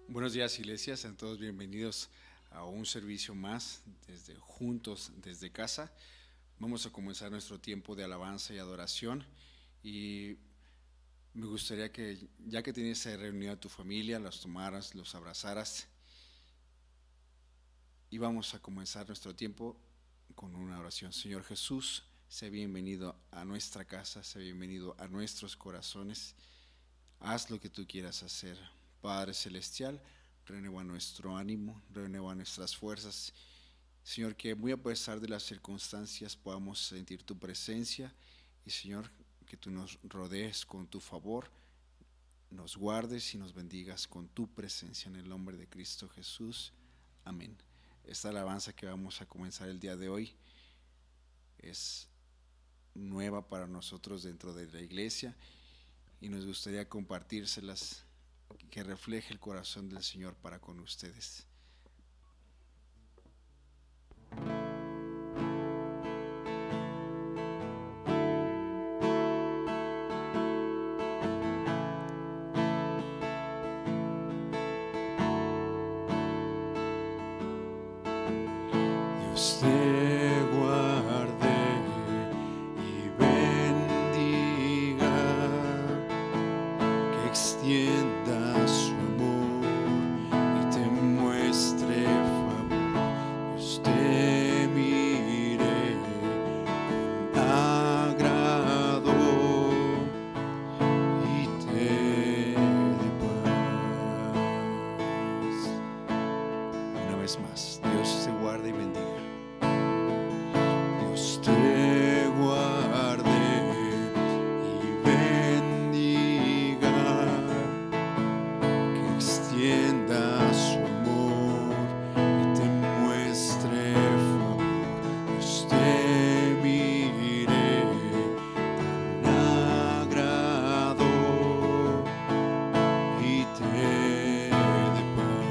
Buenos días, iglesia, sean todos bienvenidos a un servicio más desde juntos desde casa. Vamos a comenzar nuestro tiempo de alabanza y adoración y me gustaría que ya que tienes reunido a tu familia, los tomaras, los abrazaras y vamos a comenzar nuestro tiempo con una oración. Señor Jesús, sé bienvenido a nuestra casa, sé bienvenido a nuestros corazones. Haz lo que tú quieras hacer, Padre Celestial. Renueva nuestro ánimo, renueva nuestras fuerzas. Señor, que muy a pesar de las circunstancias podamos sentir tu presencia y Señor, que tú nos rodees con tu favor, nos guardes y nos bendigas con tu presencia en el nombre de Cristo Jesús. Amén. Esta alabanza que vamos a comenzar el día de hoy es nueva para nosotros dentro de la iglesia y nos gustaría compartírselas, que refleje el corazón del Señor para con ustedes. Dios te guarde y bendiga, que extienda su amor y te muestre favor. Dios te mire con agrado y te dé paz. Una vez más, Dios te guarde y bendiga. Dios te guarde y bendiga, que extienda su amor y te muestre favor. Dios te mire con agrado y te dé paz.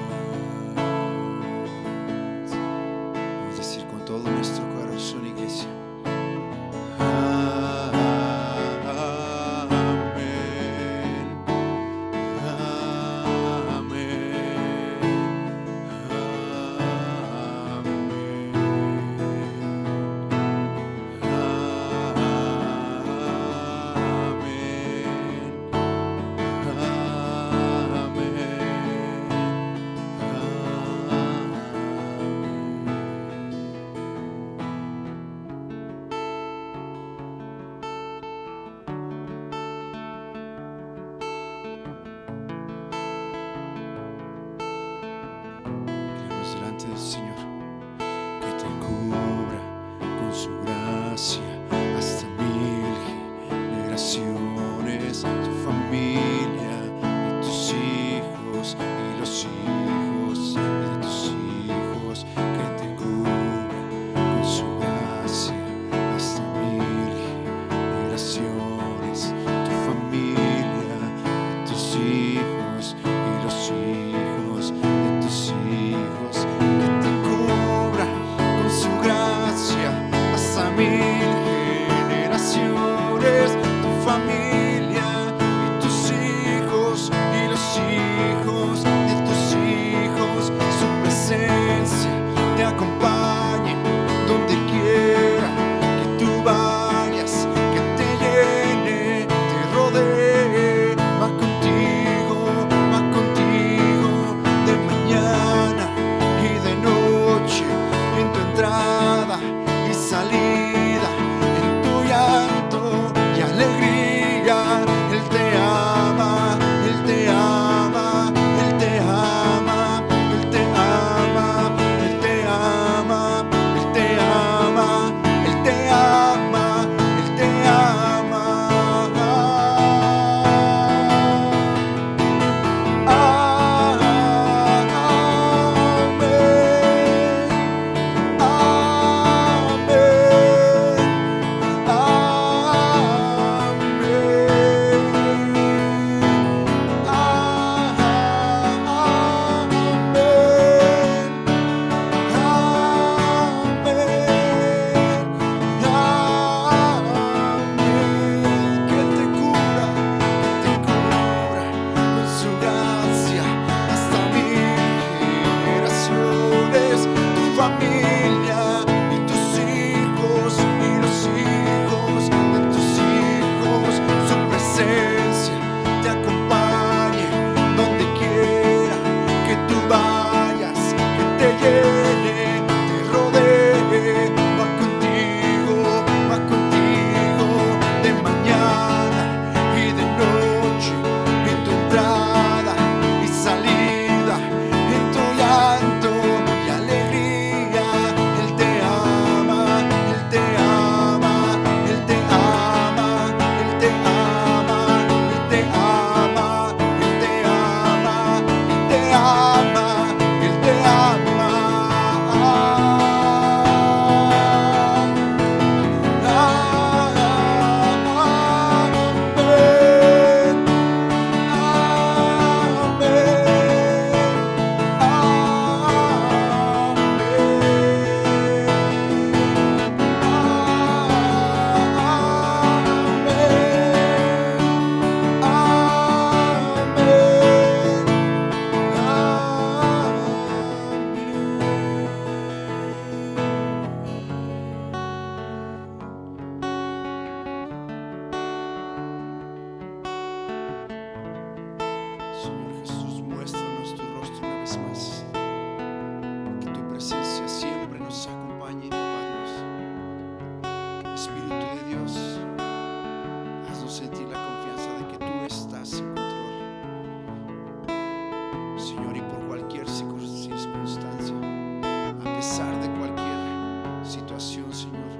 Señor, y por cualquier circunstancia, a pesar de cualquier situación, Señor,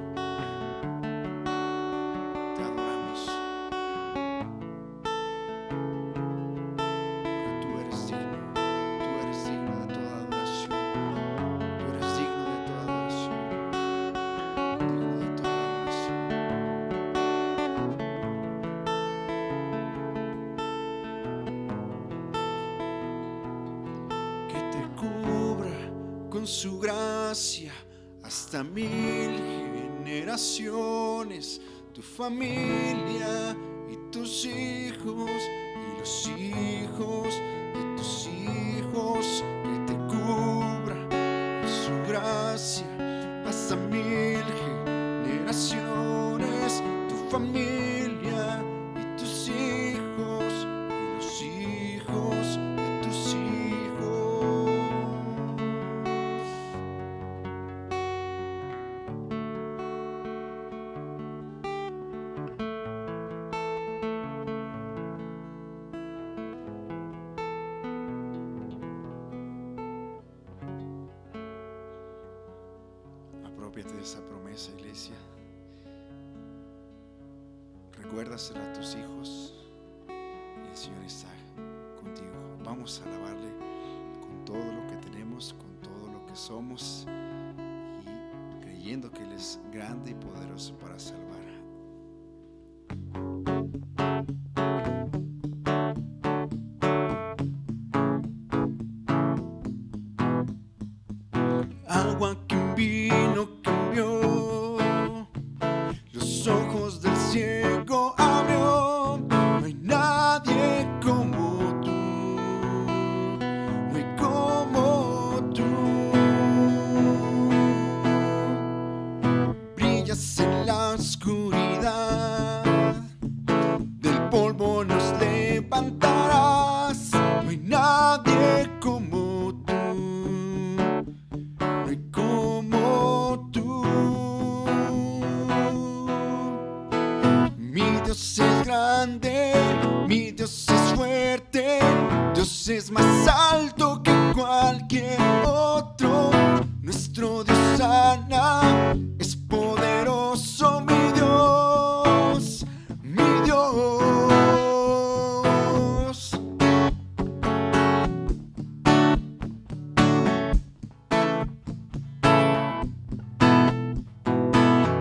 te adoramos, porque tú eres digno de toda adoración, tú eres digno de toda adoración, digno de toda adoración. Que te cubra con su gracia hasta 1000 generaciones, tu familia y tus hijos y los hijos de tus hijos. Que te cubra con su gracia hasta 1000 generaciones, tu familia y tus hijos y los hijos de tus hijos. Apropiate de esa promesa, iglesia. Recuérdasela a tus hijos y el Señor está contigo. Vamos a alabarle con todo lo que tenemos, con todo lo que somos, y creyendo que Él es grande y poderoso para salvar. Agua que en vino cambió, los ojos del ciego abrió. No hay nadie como tú, no hay como tú. Brillas en la oscuridad, del polvo nos levantarás. No hay nadie como tú, no hay como tú. Mi Dios es grande, mi Dios es fuerte, Dios es más alto que cualquier otro. Nuestro Dios sana, es poderoso, mi Dios, mi Dios.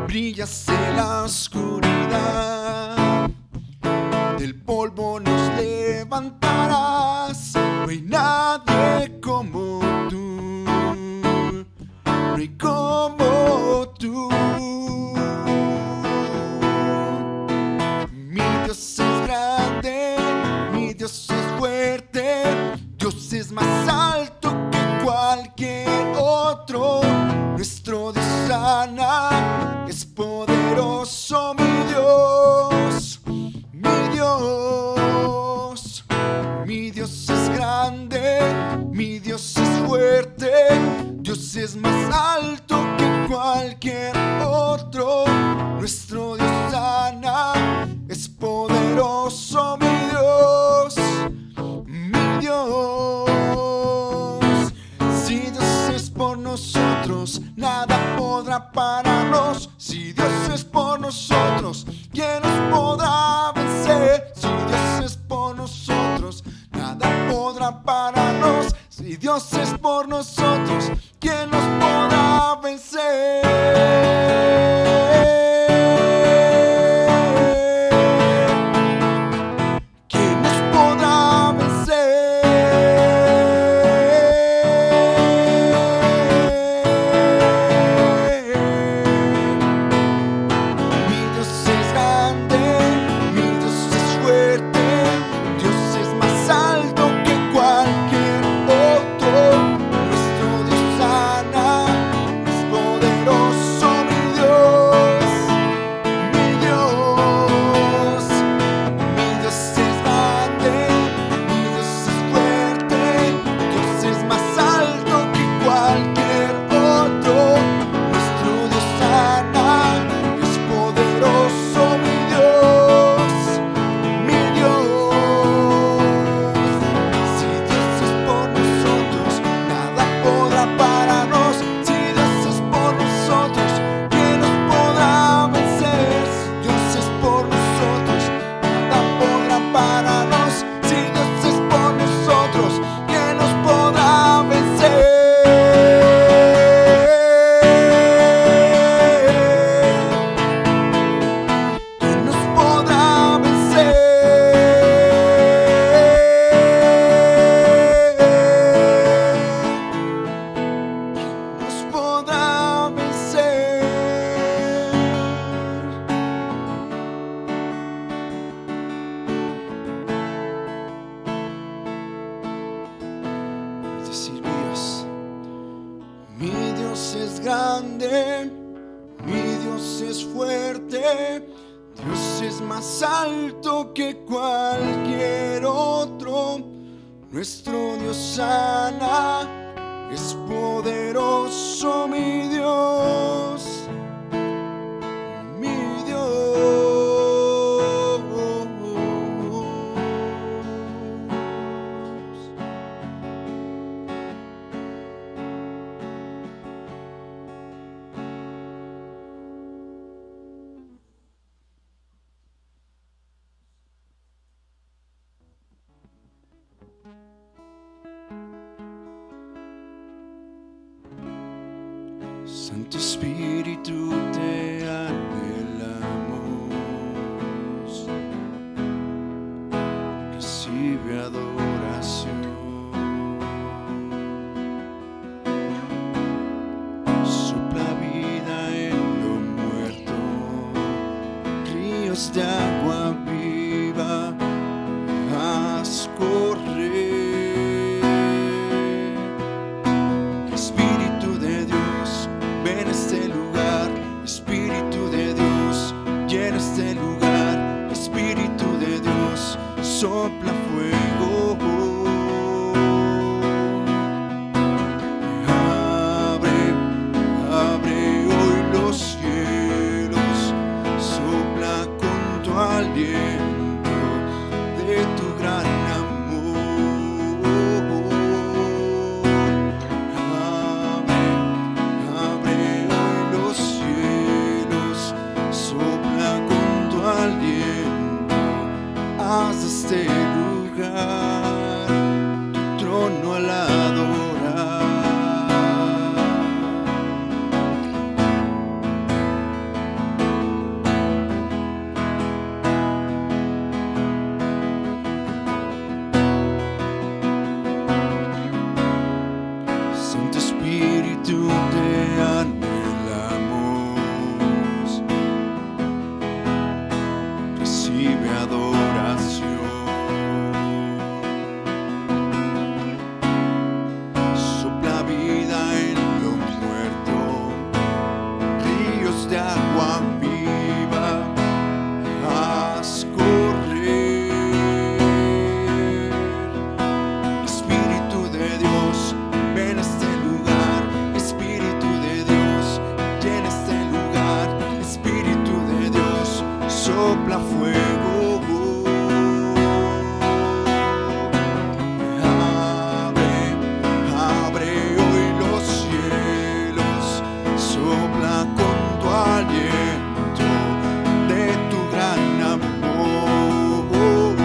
Brillas en la oscuridad, del polvo nos levantarás. No hay nadie como tú, no hay como tú. Mi Dios es grande, mi Dios es fuerte, Dios es más alto que cualquier otro. Nuestro Dios sana, es poderoso, mi Dios, mi Dios. Mi Dios es grande, mi Dios es fuerte, Dios es más alto que cualquier otro. Nuestro Dios sana, es poderoso, mi Dios, mi Dios. Si Dios es por nosotros, nada podrá pararnos. Si Dios es por nosotros, ¿quién nos podrá vencer? Si Dios es por nosotros, nada podrá pararnos. Si Dios es por nosotros, ¿quién nos podrá vencer? ¿Quién nos podrá vencer? Mi Dios es grande, mi Dios es fuerte, Dios es más alto que cualquier otro. Nuestro Dios sana, es poderoso. grande, mi Dios es fuerte, Dios es más alto que cualquier otro. Nuestro Dios sana, es poderoso mi Dios, mi Dios. Santo Espíritu, te anhelamos, recibe adoración, sopla vida en lo muerto, ríos de agua viva, haz correr. Espíritu de Dios, ven a este lugar, Espíritu de Dios, llena este lugar, Espíritu de Dios, sopla fuego. Abre hoy los cielos, sopla con tu aliento de tu gran haz de este lugar tu trono al adorar. Santo Espíritu, te anhelamos, recibe adoración. Sopla vida en lo muerto, ríos de agua viva, haz correr. Espíritu de Dios, ven a este lugar, Espíritu de Dios, llena este lugar, Espíritu de Dios, sopla fuego. Abre hoy los cielos, sopla con tu aliento de tu gran amor.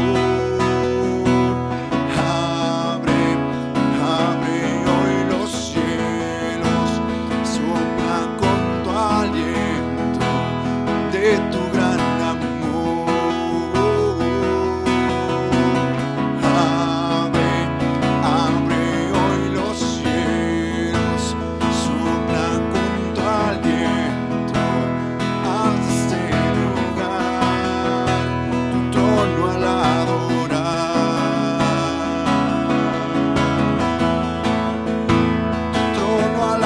Abre hoy los cielos, sopla con tu aliento de tu gran amor. Abre hoy los cielos, sopla con tu aliento, haz de este lugar tu trono al adorar, tu trono al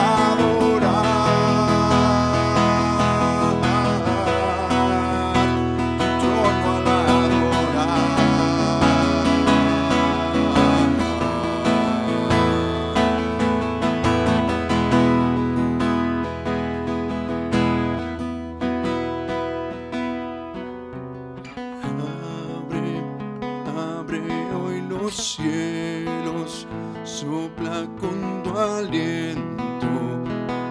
abre hoy los cielos, sopla con tu aliento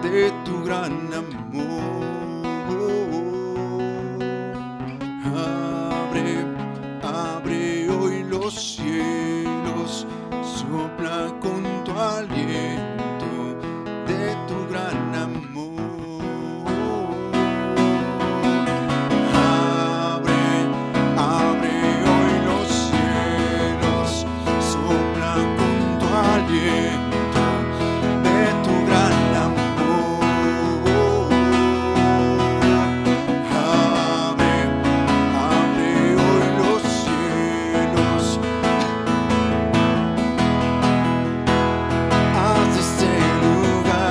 de tu gran amor. Abre hoy los cielos, sopla con tu aliento de tu gran amor. Abre hoy los cielos, sopla con tu aliento de tu gran amor. Abre hoy los cielos, haz de este lugar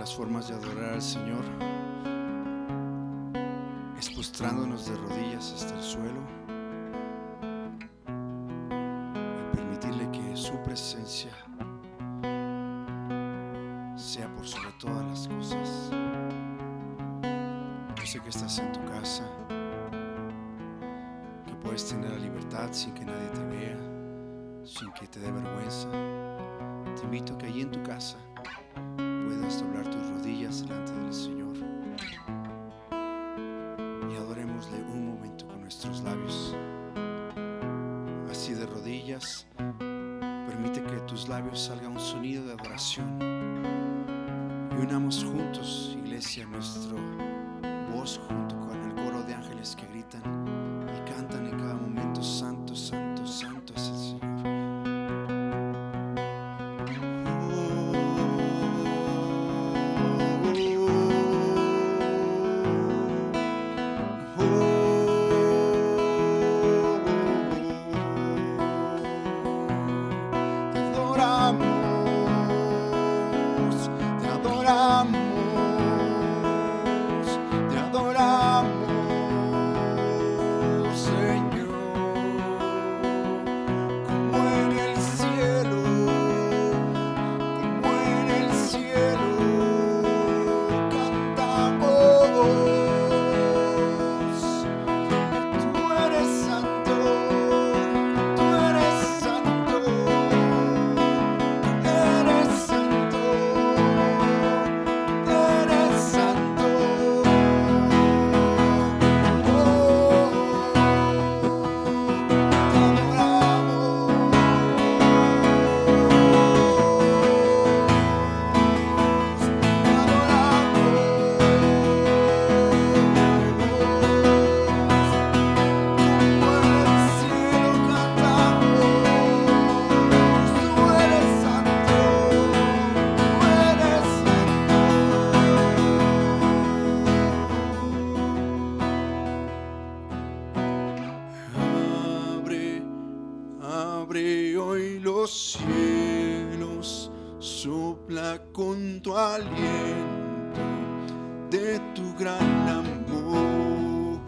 las formas de adorar al Señor es postrándonos de rodillas hasta el suelo y permitirle que su presencia sea por sobre todas las cosas. Yo sé que estás en tu casa, que puedes tener la libertad sin que nadie te vea, sin que te dé vergüenza. Te invito a que allí en tu casa puedas doblar tus rodillas delante del Señor y adorémosle un momento con nuestros labios. Así de rodillas, permite que de tus labios salga un sonido de adoración y unamos juntos, iglesia, nuestra voz junto con el coro de ángeles que gritan y cantan en cada momento: santo, santo, santo es el Señor. Abre hoy los cielos, sopla con tu aliento de tu gran amor.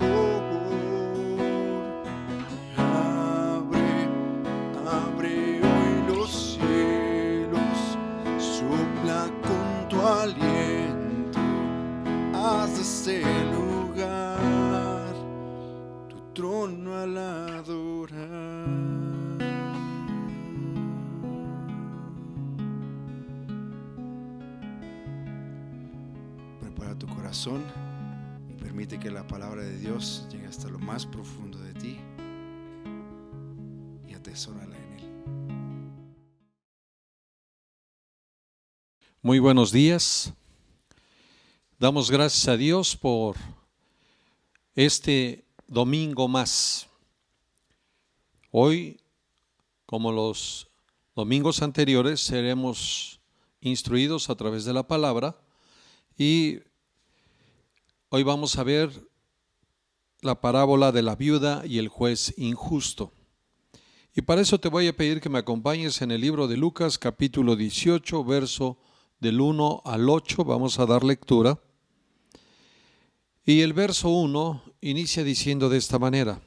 Abre hoy los cielos, sopla con tu aliento, haz de este lugar tu trono al adorar. Prepara tu corazón y permite que la palabra de Dios llegue hasta lo más profundo de ti y atesórala en Él. Muy buenos días. Damos gracias a Dios por este domingo más. Hoy, como los domingos anteriores, seremos instruidos a través de la palabra y hoy vamos a ver la parábola de la viuda y el juez injusto. Y para eso te voy a pedir que me acompañes en el libro de Lucas, capítulo 18, verso del 1 al 8. Vamos a dar lectura. Y el verso 1 inicia diciendo de esta manera: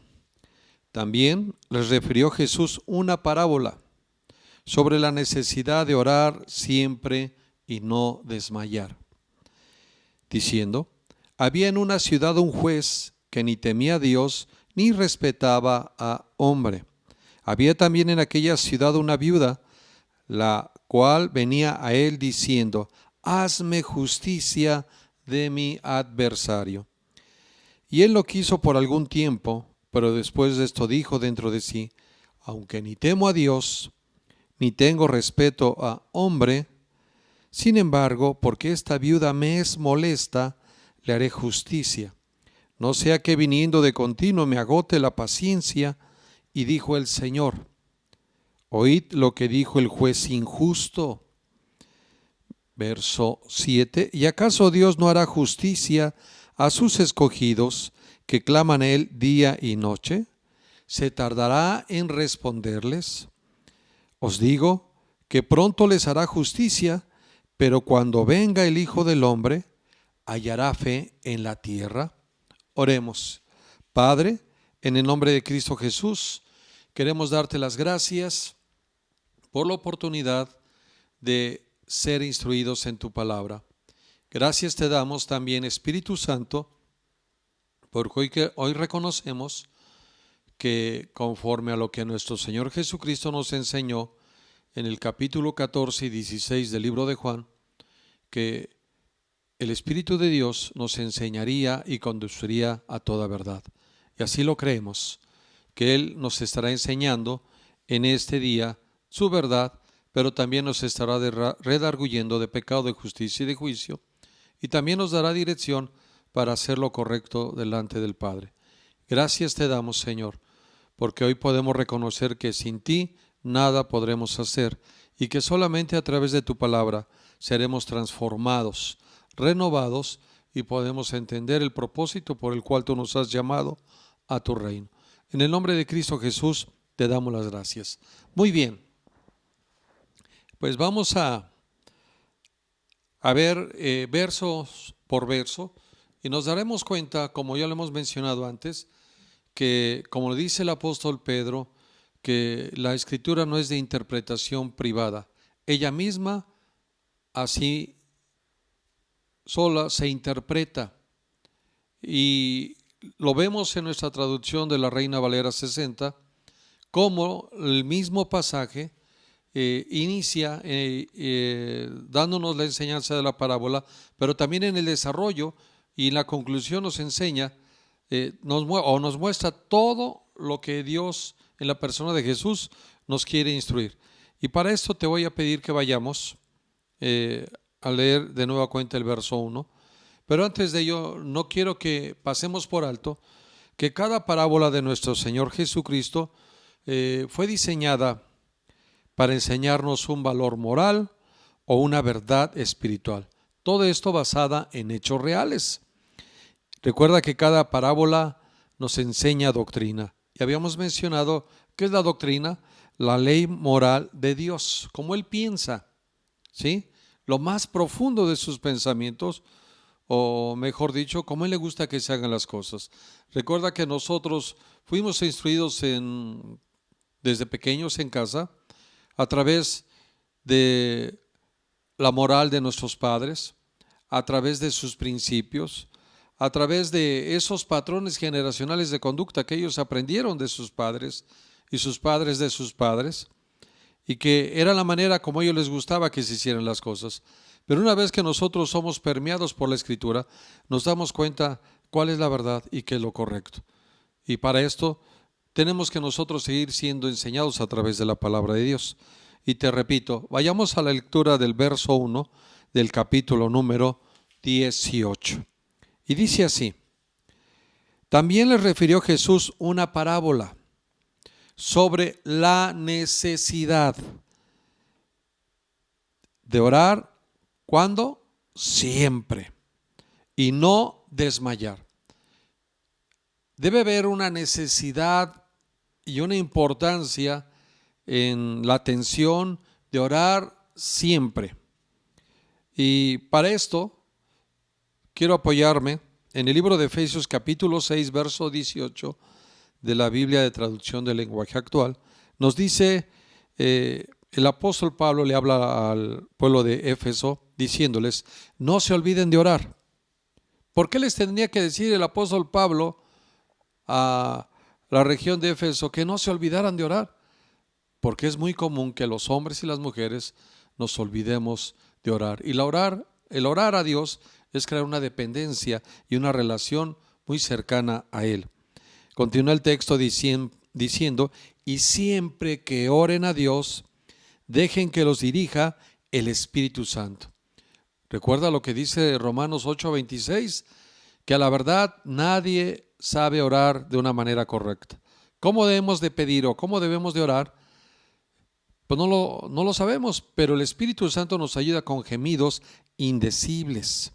también les refirió Jesús una parábola sobre la necesidad de orar siempre y no desmayar, diciendo: había en una ciudad un juez que ni temía a Dios ni respetaba a hombre. Había también en aquella ciudad una viuda, la cual venía a él diciendo: hazme justicia de mi adversario. Y él lo quiso por algún tiempo, pero después de esto dijo dentro de sí: aunque ni temo a Dios, ni tengo respeto a hombre, sin embargo, porque esta viuda me es molesta, le haré justicia, no sea que viniendo de continuo me agote la paciencia. Y dijo el Señor: oíd lo que dijo el juez injusto. Verso 7: ¿y acaso Dios no hará justicia a sus escogidos que claman a Él día y noche? ¿Se tardará en responderles? Os digo que pronto les hará justicia, pero cuando venga el Hijo del Hombre, ¿hallará fe en la tierra? Oremos. Padre, en el nombre de Cristo Jesús, queremos darte las gracias por la oportunidad de ser instruidos en tu palabra. Gracias te damos también, Espíritu Santo, porque hoy reconocemos que conforme a lo que nuestro Señor Jesucristo nos enseñó en el capítulo 14 y 16 del libro de Juan, que el Espíritu de Dios nos enseñaría y conduciría a toda verdad. Y así lo creemos, que Él nos estará enseñando en este día su verdad, pero también nos estará redarguyendo de pecado, de justicia y de juicio, y también nos dará dirección para hacer lo correcto delante del Padre. Gracias te damos, Señor, porque hoy podemos reconocer que sin ti nada podremos hacer y que solamente a través de tu palabra seremos transformados, renovados y podemos entender el propósito por el cual tú nos has llamado a tu reino. En el nombre de Cristo Jesús te damos las gracias. Muy bien, pues vamos a ver versos por verso y nos daremos cuenta, como ya lo hemos mencionado antes, que como lo dice el apóstol Pedro, que la escritura no es de interpretación privada. Ella misma así sola se interpreta y lo vemos en nuestra traducción de la Reina Valera 60, como el mismo pasaje inicia dándonos la enseñanza de la parábola, pero también en el desarrollo y en la conclusión nos enseña nos muestra todo lo que Dios en la persona de Jesús nos quiere instruir. Y para esto te voy a pedir que vayamos a leer de nueva cuenta el verso 1. Pero antes de ello, no quiero que pasemos por alto que cada parábola de nuestro Señor Jesucristo fue diseñada para enseñarnos un valor moral o una verdad espiritual. Todo esto basada en hechos reales. Recuerda que cada parábola nos enseña doctrina. Y habíamos mencionado, ¿qué es la doctrina? La ley moral de Dios, como Él piensa, ¿sí? Lo más profundo de sus pensamientos, o mejor dicho, cómo Él le gusta que se hagan las cosas. Recuerda que nosotros fuimos instruidos desde pequeños en casa a través de la moral de nuestros padres, a través de sus principios, a través de esos patrones generacionales de conducta que ellos aprendieron de sus padres y sus padres de sus padres, y que era la manera como a ellos les gustaba que se hicieran las cosas. Pero una vez que nosotros somos permeados por la Escritura, nos damos cuenta cuál es la verdad y qué es lo correcto. Y para esto tenemos que nosotros seguir siendo enseñados a través de la palabra de Dios. Y te repito, vayamos a la lectura del verso 1 del capítulo número 18. Y dice así: también les refirió Jesús una parábola sobre la necesidad de orar, ¿cuándo? Siempre, y no desmayar. Debe haber una necesidad y una importancia en la atención de orar siempre. Y para esto quiero apoyarme en el libro de Efesios capítulo 6, verso 18 de la Biblia de traducción del lenguaje actual. Nos dice, el apóstol Pablo le habla al pueblo de Éfeso diciéndoles, no se olviden de orar. ¿Por qué les tendría que decir el apóstol Pablo a la región de Éfeso que no se olvidaran de orar? Porque es muy común que los hombres y las mujeres nos olvidemos de orar. Y el orar a Dios es crear una dependencia y una relación muy cercana a Él. Continúa el texto diciendo, y siempre que oren a Dios, dejen que los dirija el Espíritu Santo. Recuerda lo que dice Romanos 8:26, que a la verdad nadie sabe orar de una manera correcta. ¿Cómo debemos de pedir o cómo debemos de orar? Pues no lo sabemos, pero el Espíritu Santo nos ayuda con gemidos indecibles.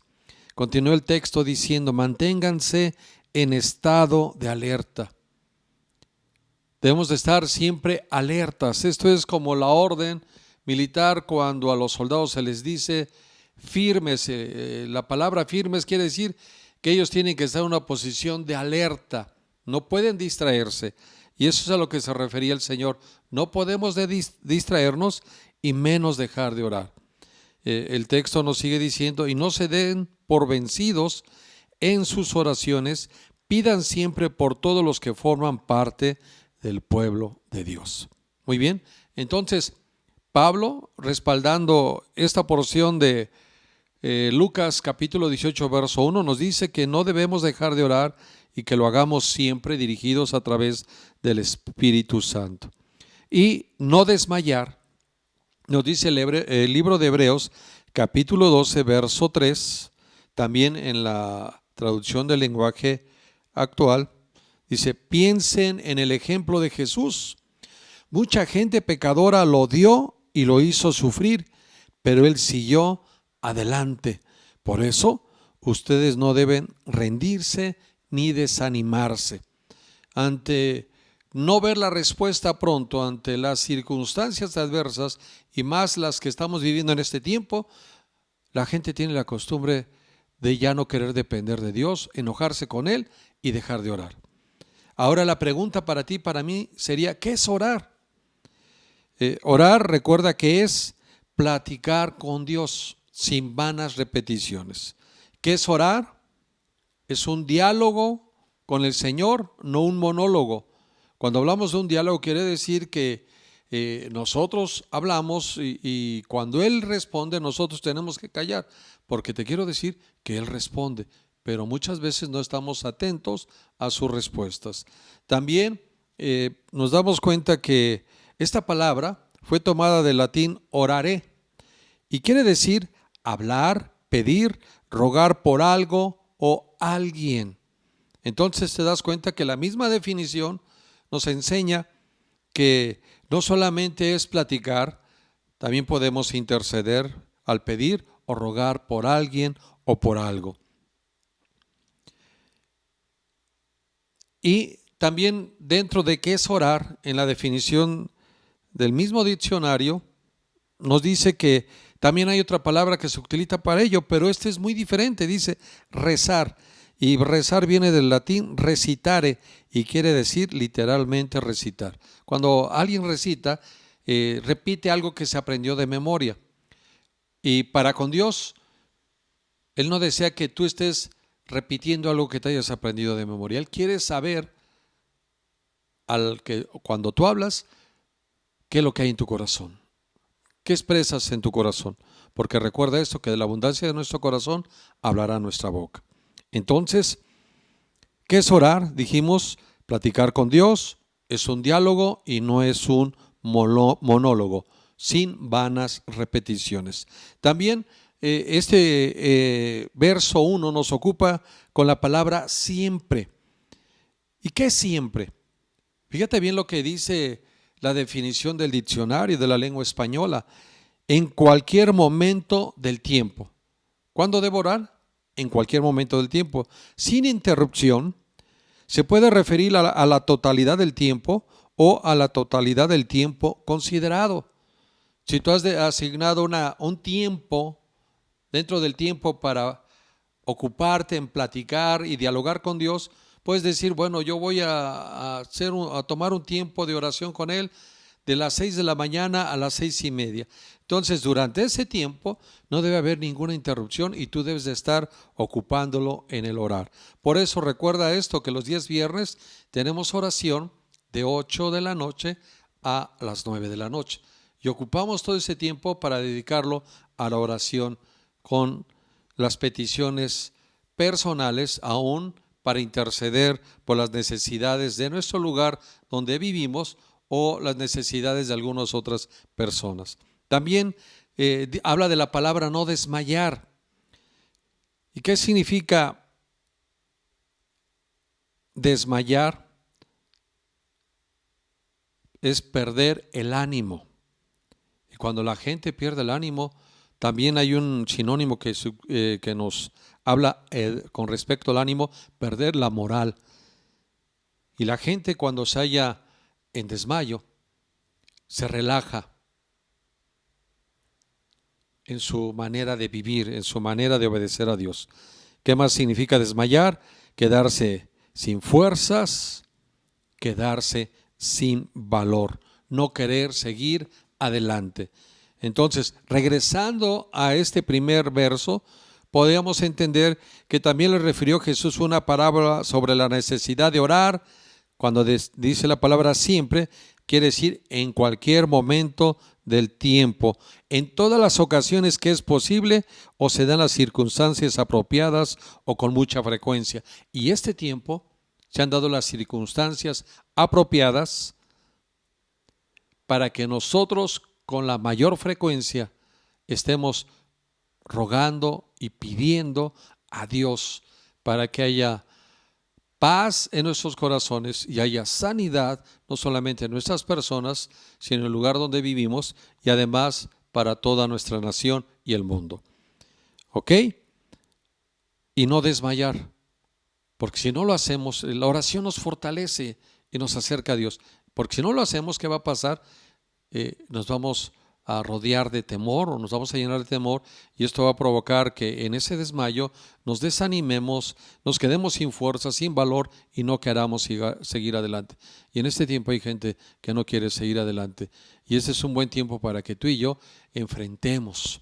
Continúa el texto diciendo, manténganse en estado de alerta. Debemos de estar siempre alertas. Esto es como la orden militar, cuando a los soldados se les dice firmes, la palabra firmes quiere decir que ellos tienen que estar en una posición de alerta, no pueden distraerse. Y eso es a lo que se refería el Señor. No podemos distraernos y menos dejar de orar. El texto nos sigue diciendo, y no se den por vencidos en sus oraciones, pidan siempre por todos los que forman parte del pueblo de Dios. Muy bien, entonces Pablo, respaldando esta porción de Lucas capítulo 18 verso 1, nos dice que no debemos dejar de orar y que lo hagamos siempre dirigidos a través del Espíritu Santo. Y no desmayar, nos dice el libro de Hebreos capítulo 12 verso 3, también en la traducción del lenguaje actual, dice: piensen en el ejemplo de Jesús. Mucha gente pecadora lo odió y lo hizo sufrir, pero él siguió adelante. Por eso, ustedes no deben rendirse ni desanimarse. Ante no ver la respuesta pronto, ante las circunstancias adversas y más las que estamos viviendo en este tiempo, la gente tiene la costumbre de ya no querer depender de Dios, enojarse con Él y dejar de orar. Ahora la pregunta para ti, para mí, sería: ¿qué es orar? Orar, recuerda que es platicar con Dios sin vanas repeticiones. ¿Qué es orar? Es un diálogo con el Señor, no un monólogo. Cuando hablamos de un diálogo quiere decir que nosotros hablamos y cuando Él responde nosotros tenemos que callar, porque te quiero decir que Él responde, pero muchas veces no estamos atentos a sus respuestas. También nos damos cuenta que esta palabra fue tomada del latín orare y quiere decir hablar, pedir, rogar por algo o alguien. Entonces te das cuenta que la misma definición nos enseña que no solamente es platicar, también podemos interceder al pedir o rogar por alguien o por algo. Y también dentro de qué es orar, en la definición del mismo diccionario, nos dice que también hay otra palabra que se utiliza para ello, pero este es muy diferente, dice rezar. Y rezar viene del latín recitare y quiere decir literalmente recitar. Cuando alguien recita, repite algo que se aprendió de memoria. Y para con Dios, Él no desea que tú estés repitiendo algo que te hayas aprendido de memoria. Él quiere saber cuando tú hablas, qué es lo que hay en tu corazón. ¿Qué expresas en tu corazón? Porque recuerda esto, que de la abundancia de nuestro corazón hablará nuestra boca. Entonces, ¿qué es orar? Dijimos, platicar con Dios, es un diálogo y no es un monólogo, sin vanas repeticiones. También verso 1 nos ocupa con la palabra siempre. ¿Y qué es siempre? Fíjate bien lo que dice la definición del diccionario de la lengua española: en cualquier momento del tiempo. ¿Cuándo debo orar? En cualquier momento del tiempo, sin interrupción. Se puede referir a la totalidad del tiempo o a la totalidad del tiempo considerado. Si tú has asignado un tiempo dentro del tiempo para ocuparte en platicar y dialogar con Dios, puedes decir, bueno, yo voy a tomar un tiempo de oración con Él de las 6 de la mañana a las 6:30. Entonces, durante ese tiempo no debe haber ninguna interrupción y tú debes de estar ocupándolo en el orar. Por eso recuerda esto, que los días viernes tenemos oración de 8 de la noche a las 9 de la noche. Y ocupamos todo ese tiempo para dedicarlo a la oración con las peticiones personales, aún para interceder por las necesidades de nuestro lugar donde vivimos o las necesidades de algunas otras personas. También habla de la palabra no desmayar. ¿Y qué significa desmayar? Es perder el ánimo. Y cuando la gente pierde el ánimo, también hay un sinónimo que nos habla con respecto al ánimo: perder la moral. Y la gente, cuando se halla en desmayo, se relaja, en su manera de vivir, en su manera de obedecer a Dios. ¿Qué más significa desmayar? Quedarse sin fuerzas, quedarse sin valor, no querer seguir adelante. Entonces, regresando a este primer verso, podemos entender que también le refirió Jesús una parábola sobre la necesidad de orar. Cuando dice la palabra siempre, quiere decir en cualquier momento del tiempo, en todas las ocasiones que es posible o se dan las circunstancias apropiadas o con mucha frecuencia. Y este tiempo se han dado las circunstancias apropiadas para que nosotros con la mayor frecuencia estemos rogando y pidiendo a Dios para que haya paz en nuestros corazones y haya sanidad, no solamente en nuestras personas, sino en el lugar donde vivimos y además para toda nuestra nación y el mundo. ¿Ok? Y no desmayar, porque si no lo hacemos, la oración nos fortalece y nos acerca a Dios. Porque si no lo hacemos, ¿qué va a pasar? Nos vamos a rodear de temor o nos vamos a llenar de temor y esto va a provocar que en ese desmayo nos desanimemos, nos quedemos sin fuerza, sin valor y no queramos seguir adelante. Y en este tiempo hay gente que no quiere seguir adelante y ese es un buen tiempo para que tú y yo enfrentemos,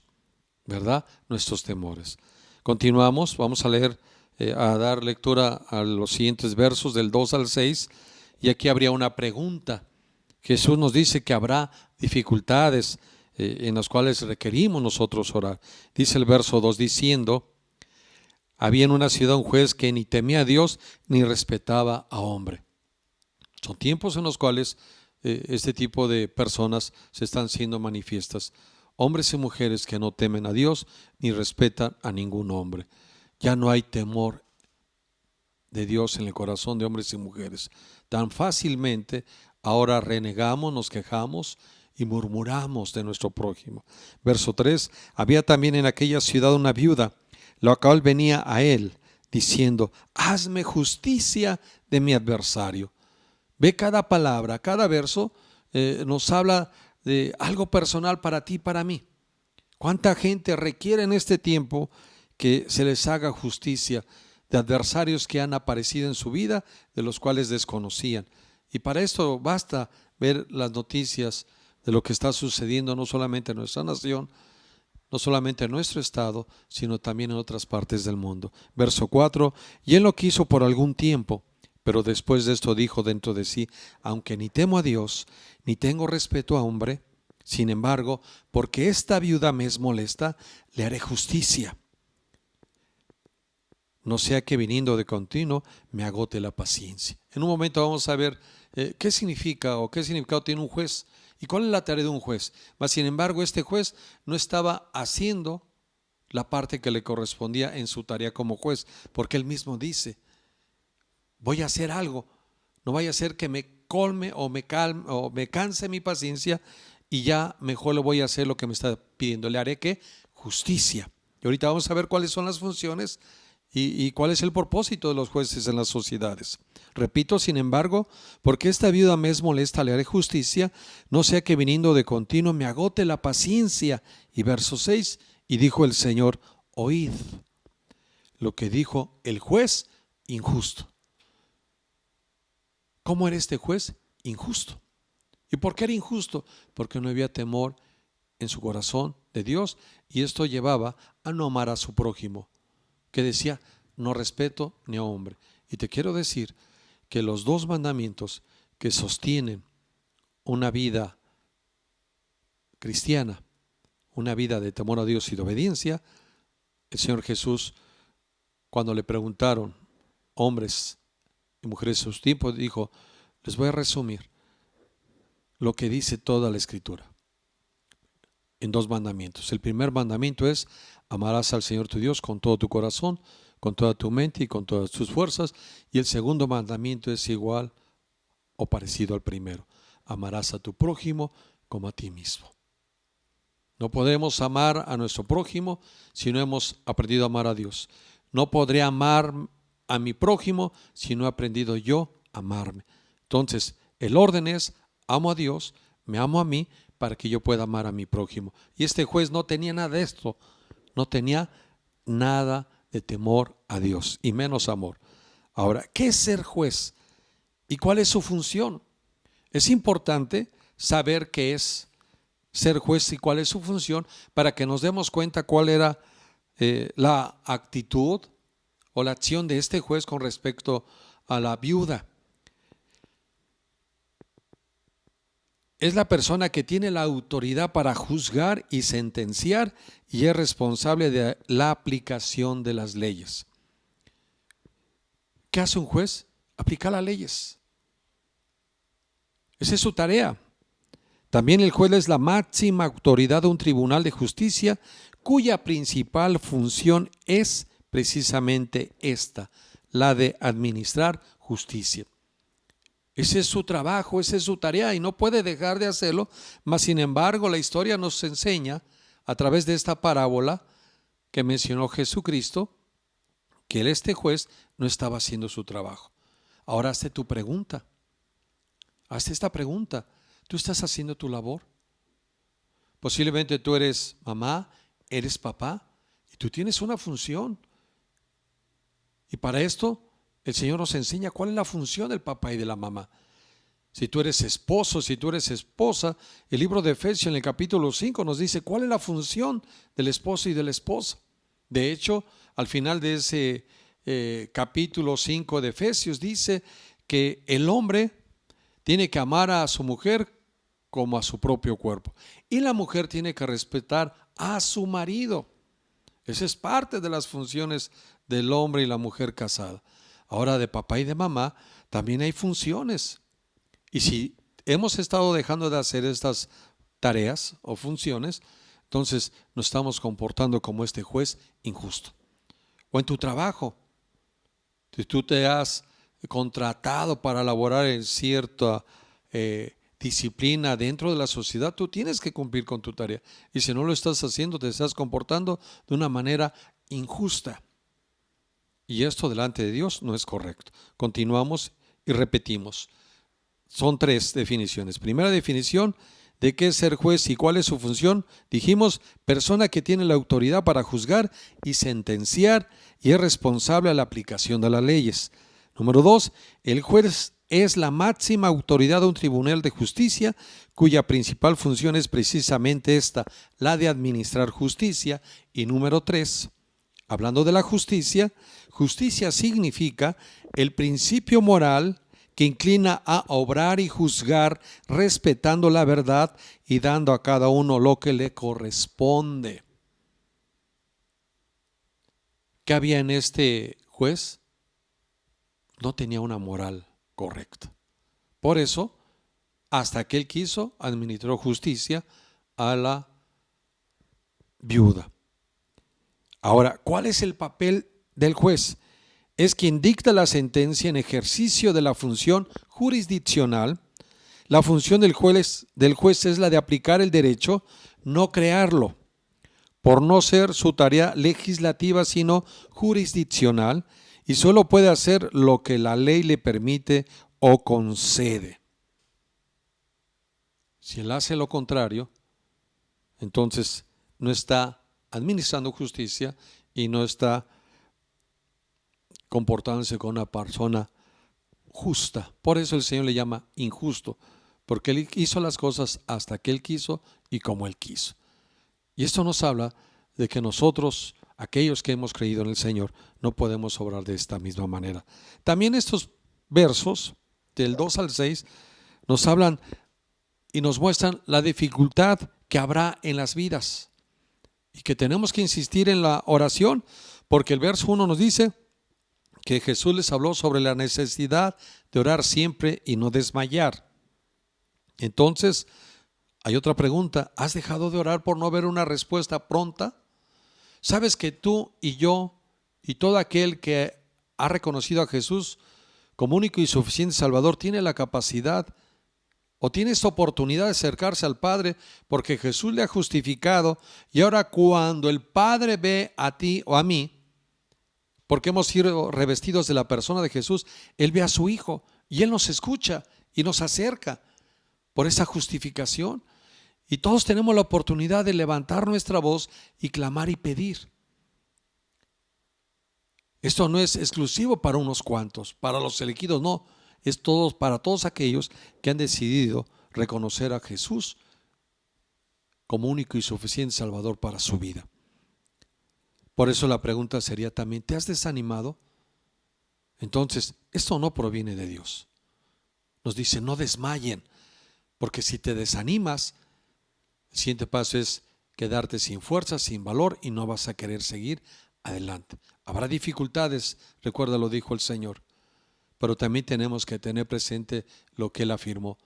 ¿verdad?, nuestros temores. Continuamos, vamos a leer, a dar lectura a los siguientes versos del 2 al 6 y aquí habría una pregunta. Jesús nos dice que habrá dificultades en las cuales requerimos nosotros orar. Dice el verso 2 diciendo, había en una ciudad un juez que ni temía a Dios ni respetaba a hombre. Son tiempos en los cuales este tipo de personas se están siendo manifiestas. Hombres y mujeres que no temen a Dios ni respetan a ningún hombre. Ya no hay temor de Dios en el corazón de hombres y mujeres. Tan fácilmente ahora renegamos, nos quejamos y murmuramos de nuestro prójimo. Verso 3, había también en aquella ciudad una viuda, la cual venía a él diciendo, hazme justicia de mi adversario. Ve cada palabra, cada verso nos habla de algo personal para ti y para mí. ¿Cuánta gente requiere en este tiempo que se les haga justicia de adversarios que han aparecido en su vida, de los cuales desconocían? Y para esto basta ver las noticias de lo que está sucediendo no solamente en nuestra nación, no solamente en nuestro estado, sino también en otras partes del mundo. Verso 4, y él lo quiso por algún tiempo, pero después de esto dijo dentro de sí, aunque ni temo a Dios, ni tengo respeto a hombre, sin embargo, porque esta viuda me es molesta, le haré justicia. No sea que viniendo de continuo me agote la paciencia. En un momento vamos a ver qué significa o qué significado tiene un juez y cuál es la tarea de un juez. Mas sin embargo, este juez no estaba haciendo la parte que le correspondía en su tarea como juez, porque él mismo dice, voy a hacer algo, no vaya a ser que me colme o me calme o me canse mi paciencia y ya mejor le voy a hacer lo que me está pidiendo. Le haré ¿qué? Justicia. Y ahorita vamos a ver cuáles son las funciones y cuál es el propósito de los jueces en las sociedades. Repito, sin embargo, porque esta viuda me es molesta, le haré justicia, no sea que viniendo de continuo me agote la paciencia. Y verso 6, y dijo el Señor, oíd lo que dijo el juez injusto. ¿Cómo era este juez? Injusto. ¿Y por qué era injusto? Porque no había temor en su corazón de Dios y esto llevaba a no amar a su prójimo, que decía, no respeto ni a hombre. Y te quiero decir que los dos mandamientos que sostienen una vida cristiana, una vida de temor a Dios y de obediencia, el Señor Jesús, cuando le preguntaron hombres y mujeres de sus tiempos, dijo, les voy a resumir lo que dice toda la Escritura en dos mandamientos. El primer mandamiento es, amarás al Señor tu Dios con todo tu corazón, con toda tu mente y con todas tus fuerzas. Y el segundo mandamiento es igual o parecido al primero, amarás a tu prójimo como a ti mismo. No podremos amar a nuestro prójimo si no hemos aprendido a amar a Dios. No podré amar a mi prójimo si no he aprendido yo a amarme. Entonces, el orden es, amo a Dios, me amo a mí, para que yo pueda amar a mi prójimo. Y este juez no tenía nada de esto, no tenía nada de temor a Dios y menos amor. Ahora, ¿qué es ser juez? ¿Y cuál es su función? Es importante saber qué es ser juez y cuál es su función para que nos demos cuenta cuál era la actitud o la acción de este juez con respecto a la viuda. Es la persona que tiene la autoridad para juzgar y sentenciar y es responsable de la aplicación de las leyes. ¿Qué hace un juez? Aplicar las leyes. Esa es su tarea. También el juez es la máxima autoridad de un tribunal de justicia cuya principal función es precisamente esta, la de administrar justicia. Ese es su trabajo, esa es su tarea y no puede dejar de hacerlo, mas sin embargo la historia nos enseña a través de esta parábola que mencionó Jesucristo que este juez no estaba haciendo su trabajo. Ahora hazte tu pregunta, hazte esta pregunta, ¿tú estás haciendo tu labor? Posiblemente tú eres mamá, eres papá y tú tienes una función y para esto el Señor nos enseña cuál es la función del papá y de la mamá. Si tú eres esposo, si tú eres esposa, el libro de Efesios en el capítulo 5 nos dice cuál es la función del esposo y de la esposa. De hecho, al final de ese capítulo 5 de Efesios dice que el hombre tiene que amar a su mujer como a su propio cuerpo y la mujer tiene que respetar a su marido. Esa es parte de las funciones del hombre y la mujer casada. Ahora de papá y de mamá también hay funciones. Y si hemos estado dejando de hacer estas tareas o funciones, entonces nos estamos comportando como este juez injusto. O en tu trabajo, si tú te has contratado para laborar en cierta disciplina dentro de la sociedad, tú tienes que cumplir con tu tarea. Y si no lo estás haciendo, te estás comportando de una manera injusta. Y esto delante de Dios no es correcto. Continuamos y repetimos. Son 3 definiciones. Primera definición de qué es ser juez y cuál es su función. Dijimos, persona que tiene la autoridad para juzgar y sentenciar y es responsable a la aplicación de las leyes. Número 2, el juez es la máxima autoridad de un tribunal de justicia cuya principal función es precisamente esta, la de administrar justicia. Y número 3, hablando de la justicia, justicia significa el principio moral que inclina a obrar y juzgar respetando la verdad y dando a cada uno lo que le corresponde. ¿Qué había en este juez? No tenía una moral correcta. Por eso, hasta que él quiso, administró justicia a la viuda. Ahora, ¿cuál es el papel del juez? Es quien dicta la sentencia en ejercicio de la función jurisdiccional. La función del juez es la de aplicar el derecho, no crearlo, por no ser su tarea legislativa, sino jurisdiccional, y solo puede hacer lo que la ley le permite o concede. Si él hace lo contrario, entonces no está administrando justicia y no está comportándose con una persona justa. Por eso el Señor le llama injusto, porque él hizo las cosas hasta que él quiso y como él quiso. Y esto nos habla de que nosotros, aquellos que hemos creído en el Señor, no podemos obrar de esta misma manera. También estos versos del 2 al 6 nos hablan y nos muestran la dificultad que habrá en las vidas y que tenemos que insistir en la oración, porque el verso 1 nos dice que Jesús les habló sobre la necesidad de orar siempre y no desmayar. Entonces, hay otra pregunta: ¿has dejado de orar por no ver una respuesta pronta? ¿Sabes que tú y yo y todo aquel que ha reconocido a Jesús como único y suficiente Salvador tiene la capacidad o tiene esta oportunidad de acercarse al Padre porque Jesús le ha justificado? Y ahora cuando el Padre ve a ti o a mí, porque hemos sido revestidos de la persona de Jesús, Él ve a su Hijo y Él nos escucha y nos acerca por esa justificación. Y todos tenemos la oportunidad de levantar nuestra voz y clamar y pedir. Esto no es exclusivo para unos cuantos, para los elegidos no, es para todos aquellos que han decidido reconocer a Jesús como único y suficiente Salvador para su vida. Por eso la pregunta sería también, ¿te has desanimado? Entonces, esto no proviene de Dios. Nos dice, no desmayen, porque si te desanimas, el siguiente paso es quedarte sin fuerza, sin valor y no vas a querer seguir adelante. Habrá dificultades, recuerda, lo dijo el Señor, pero también tenemos que tener presente lo que Él afirmó.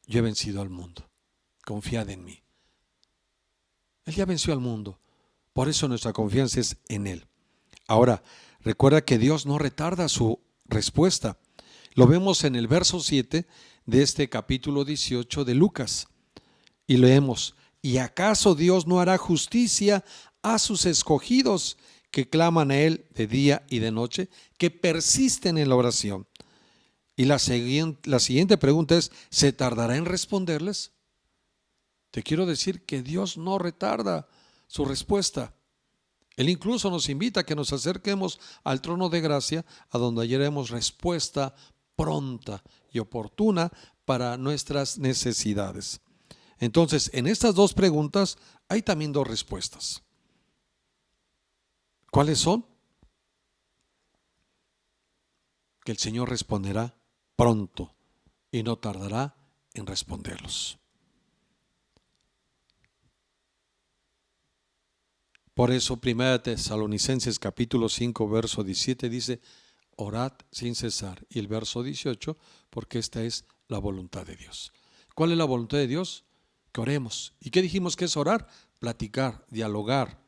Yo he vencido al mundo, confiad en mí. Él ya venció al mundo, por eso nuestra confianza es en Él. Ahora, recuerda que Dios no retarda su respuesta. Lo vemos en el verso 7 de este capítulo 18 de Lucas. Y leemos, ¿y acaso Dios no hará justicia a sus escogidos que claman a Él de día y de noche, que persisten en la oración? Y la siguiente pregunta es, ¿se tardará en responderles? Te quiero decir que Dios no retarda su respuesta. Él incluso nos invita a que nos acerquemos al trono de gracia, a donde hallaremos respuesta pronta y oportuna para nuestras necesidades. Entonces, en estas dos preguntas hay también dos respuestas. ¿Cuáles son? Que el Señor responderá pronto y no tardará en responderlos. Por eso, 1 Tesalonicenses capítulo 5, verso 17 dice, orad sin cesar. Y el verso 18, porque esta es la voluntad de Dios. ¿Cuál es la voluntad de Dios? Que oremos. ¿Y qué dijimos que es orar? Platicar, dialogar.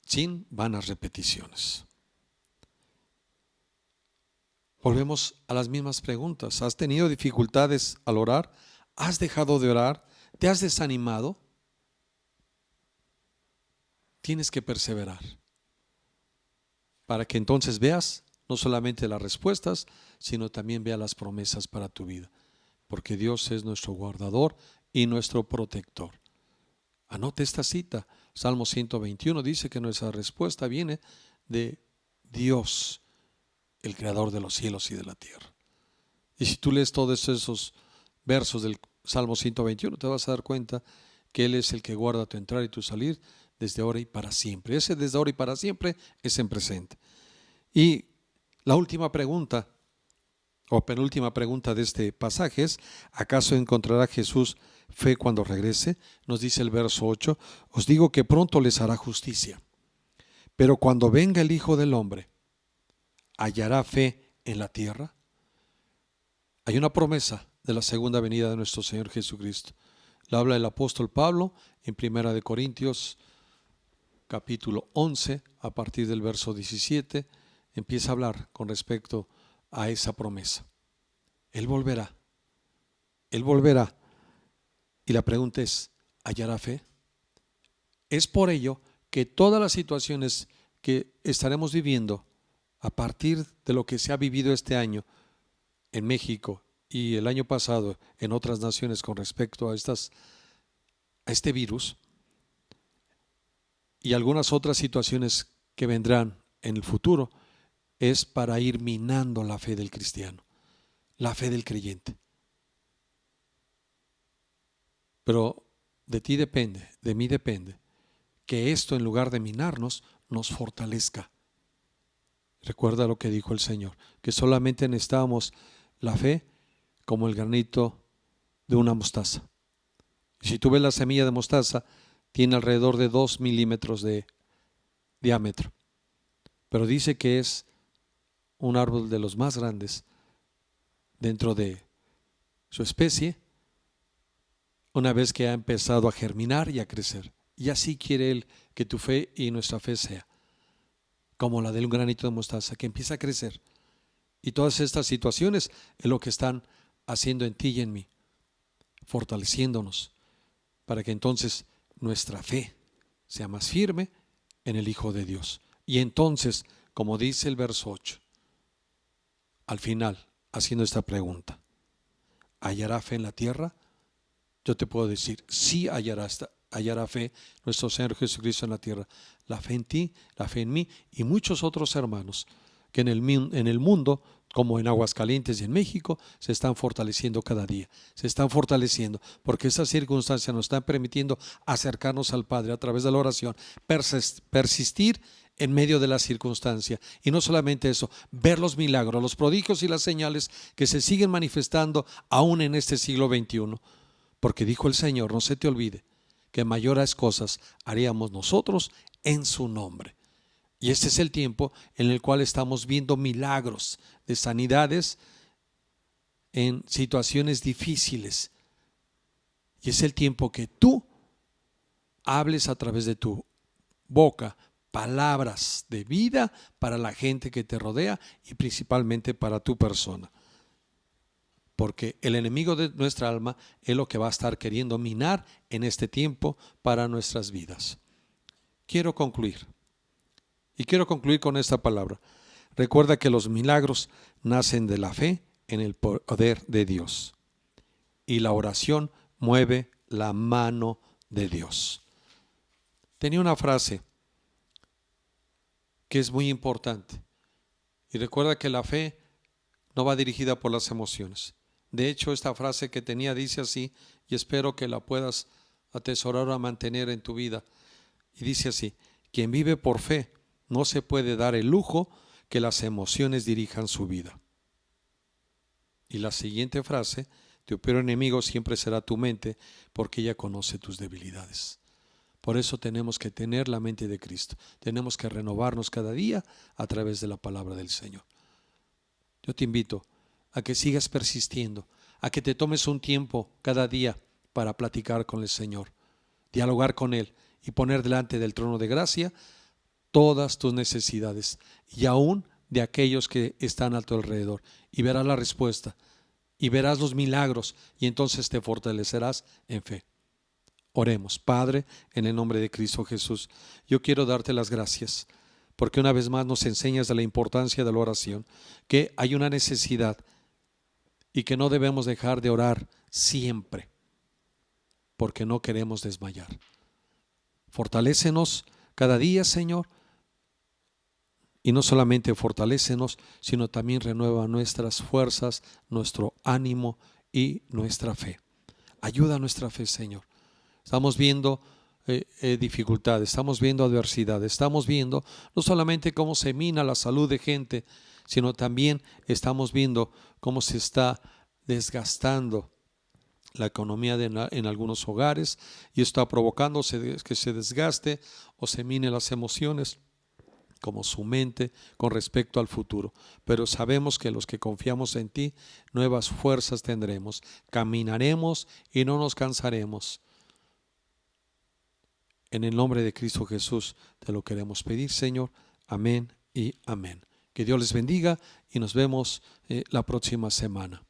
Sin vanas repeticiones. Volvemos a las mismas preguntas. ¿Has tenido dificultades al orar? ¿Has dejado de orar? ¿Te has desanimado? Tienes que perseverar para que entonces veas no solamente las respuestas, sino también veas las promesas para tu vida, porque Dios es nuestro guardador y nuestro protector. Anote esta cita, Salmo 121 dice que nuestra respuesta viene de Dios, el creador de los cielos y de la tierra. Y si tú lees todos esos versos del Salmo 121, te vas a dar cuenta que Él es el que guarda tu entrar y tu salir desde ahora y para siempre. Ese desde ahora y para siempre es en presente. Y la última pregunta, o penúltima pregunta de este pasaje es, ¿acaso encontrará Jesús fe cuando regrese? Nos dice el verso 8, os digo que pronto les hará justicia, pero cuando venga el Hijo del Hombre, ¿hallará fe en la tierra? Hay una promesa de la segunda venida de nuestro Señor Jesucristo. La habla el apóstol Pablo en 1 Corintios capítulo 11, a partir del verso 17, empieza a hablar con respecto a esa promesa. Él volverá. Él volverá. Y la pregunta es, ¿hallará fe? Es por ello que todas las situaciones que estaremos viviendo a partir de lo que se ha vivido este año en México y el año pasado en otras naciones con respecto a este virus y algunas otras situaciones que vendrán en el futuro, es para ir minando la fe del cristiano, la fe del creyente. Pero de ti depende, de mí depende, que esto en lugar de minarnos, nos fortalezca. Recuerda lo que dijo el Señor, que solamente necesitamos la fe como el granito de una mostaza. Si tú ves la semilla de mostaza, tiene alrededor de 2 milímetros de diámetro, pero dice que es un árbol de los más grandes dentro de su especie, una vez que ha empezado a germinar y a crecer. Y así quiere Él que tu fe y nuestra fe sea como la de un granito de mostaza, que empieza a crecer. Y todas estas situaciones es lo que están haciendo en ti y en mí, fortaleciéndonos para que entonces nuestra fe sea más firme en el Hijo de Dios. Y entonces, como dice el verso 8, al final, haciendo esta pregunta: ¿hallará fe en la tierra? Yo te puedo decir, sí hallará fe nuestro Señor Jesucristo en la tierra. La fe en ti, la fe en mí y muchos otros hermanos que en el mundo, como en Aguascalientes y en México, se están fortaleciendo cada día. Se están fortaleciendo porque esas circunstancias nos están permitiendo acercarnos al Padre a través de la oración, persistir en medio de la circunstancia. Y no solamente eso, ver los milagros, los prodigios y las señales que se siguen manifestando aún en este siglo XXI. Porque dijo el Señor, no se te olvide, que mayores cosas haríamos nosotros en su nombre. Y este es el tiempo en el cual estamos viendo milagros de sanidades en situaciones difíciles. Y es el tiempo que tú hables a través de tu boca palabras de vida para la gente que te rodea y principalmente para tu persona. Porque el enemigo de nuestra alma es lo que va a estar queriendo minar en este tiempo para nuestras vidas. Quiero concluir. Y quiero concluir con esta palabra. Recuerda que los milagros nacen de la fe en el poder de Dios. Y la oración mueve la mano de Dios. Tenía una frase que es muy importante. Y recuerda que la fe no va dirigida por las emociones. De hecho, esta frase que tenía dice así, y espero que la puedas atesorar o mantener en tu vida. Y dice así: quien vive por fe no se puede dar el lujo que las emociones dirijan su vida. Y la siguiente frase: tu peor enemigo siempre será tu mente, porque ella conoce tus debilidades. Por eso tenemos que tener la mente de Cristo. Tenemos que renovarnos cada día a través de la palabra del Señor. Yo te invito a que sigas persistiendo, a que te tomes un tiempo cada día para platicar con el Señor, dialogar con Él y poner delante del trono de gracia todas tus necesidades y aún de aquellos que están a tu alrededor, y verás la respuesta y verás los milagros, y entonces te fortalecerás en fe. Oremos. Padre, en el nombre de Cristo Jesús, yo quiero darte las gracias porque una vez más nos enseñas de la importancia de la oración, que hay una necesidad y que no debemos dejar de orar siempre, porque no queremos desmayar. Fortalécenos cada día, Señor, y no solamente fortalécenos, sino también renueva nuestras fuerzas, nuestro ánimo y nuestra fe. Ayuda a nuestra fe, Señor. Estamos viendo dificultades, estamos viendo adversidades, estamos viendo no solamente cómo se mina la salud de gente, sino también estamos viendo cómo se está desgastando la economía en algunos hogares, y está provocando que se desgaste o se mine las emociones, como su mente con respecto al futuro. Pero sabemos que los que confiamos en ti, nuevas fuerzas tendremos, caminaremos y no nos cansaremos. En el nombre de Cristo Jesús te lo queremos pedir, Señor. Amén y amén. Que Dios les bendiga y nos vemos la próxima semana.